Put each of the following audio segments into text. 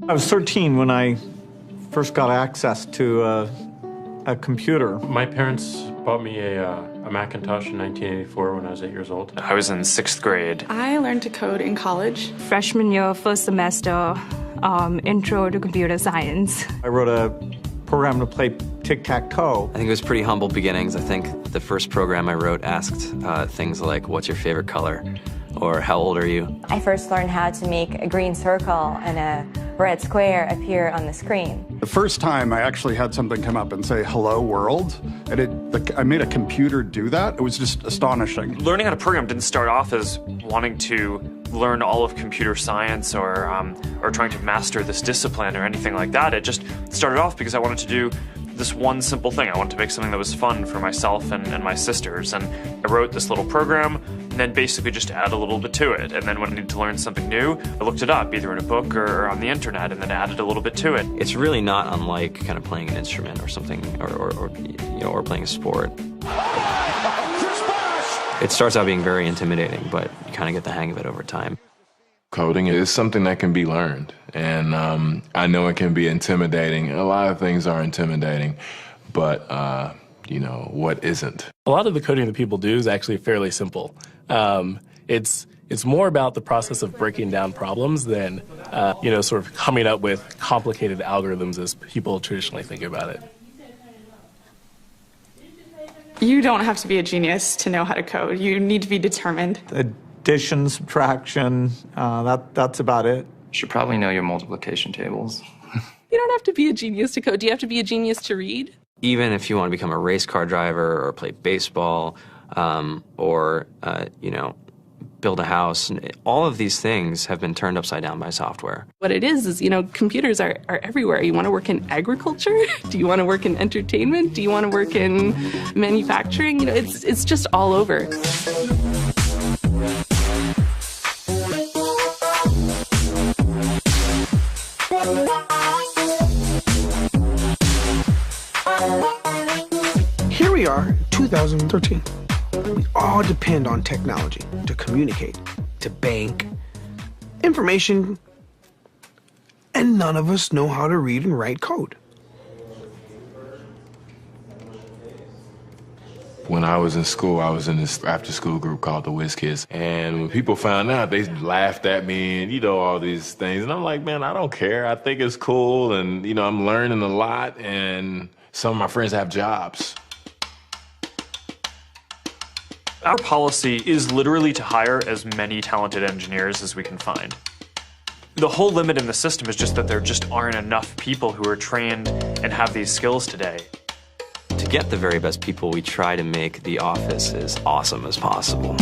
I was 13 when I first got access to a computer. My parents bought me a Macintosh in 1984 when I was 8 years old. I was in 6th grade. I learned to code in college. Freshman year, first semester, intro to computer science. I wrote a program to play tic-tac-toe. I think it was pretty humble beginnings. I think the first program I wrote asked things like, what's your favorite color? Or how old are you? I first learned how to make a green circle and a red square appear on the screen. The first time I actually had something come up and say, hello world, and I made a computer do that. It was just astonishing. Learning how to program didn't start off as wanting to learn all of computer science or trying to master this discipline or anything like that. It just started off because I wanted to do this one simple thing. I wanted to make something that was fun for myself and my sisters. And I wrote this little program and then basically just add a little bit to it. And then when I needed to learn something new, I looked it up, either in a book or on the internet, and then added a little bit to it. It's really not unlike kind of playing an instrument or something, or playing a sport. It starts out being very intimidating, but you kind of get the hang of it over time. Coding is something that can be learned, and I know it can be intimidating. A lot of things are intimidating, but what isn't? A lot of the coding that people do is actually fairly simple. It's more about the process of breaking down problems than sort of coming up with complicated algorithms as people traditionally think about it. You don't have to be a genius to know how to code. You need to be determined. Addition, subtraction, that's about it. You should probably know your multiplication tables. You don't have to be a genius to code. Do you have to be a genius to read? Even if you want to become a race car driver or play baseball or build a house, all of these things have been turned upside down by software. What it is computers are everywhere. You want to work in agriculture? Do you want to work in entertainment? Do you want to work in manufacturing? It's just all over. Here we are, 2013. We all depend on technology to communicate, to bank, information, and none of us know how to read and write code. When I was in school, I was in this after-school group called the Whiz Kids. And when people found out, they laughed at me and, all these things. And I'm like, man, I don't care. I think it's cool. And, I'm learning a lot. And some of my friends have jobs. Our policy is literally to hire as many talented engineers as we can find. The whole limit in the system is just that there just aren't enough people who are trained and have these skills today. To get the very best people, we try to make the office as awesome as possible.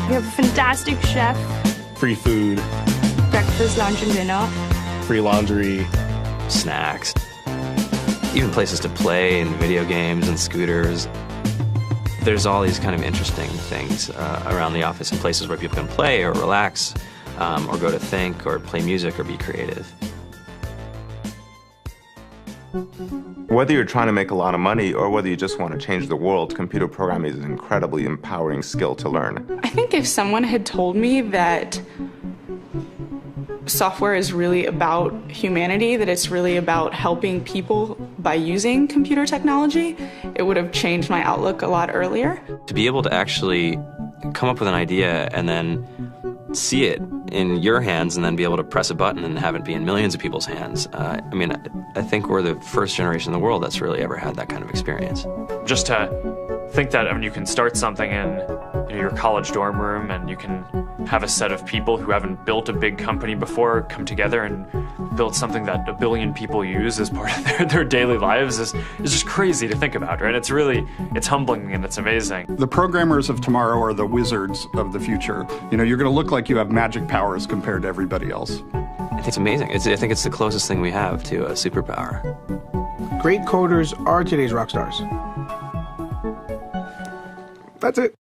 We have a fantastic chef. Free food. Breakfast, lunch, and dinner. Free laundry. Snacks. Even places to play and video games and scooters. There's all these kind of interesting things around the office and places where people can play or relax or go to think or play music or be creative. Whether you're trying to make a lot of money or whether you just want to change the world, computer programming is an incredibly empowering skill to learn. I think if someone had told me that software is really about humanity, that it's really about helping people by using computer technology, it would have changed my outlook a lot earlier. To be able to actually come up with an idea and then see it in your hands and then be able to press a button and have it be in millions of people's hands. I think we're the first generation in the world that's really ever had that kind of experience. Just to think that you can start something in your college dorm room and you can have a set of people who haven't built a big company before come together and build something that 1 billion people use as part of their daily lives is just crazy to think about, right? It's humbling and it's amazing. The programmers of tomorrow are the wizards of the future. You're going to look like you have magic powers compared to everybody else. I think it's amazing. I think it's the closest thing we have to a superpower. Great coders are today's rock stars. That's it.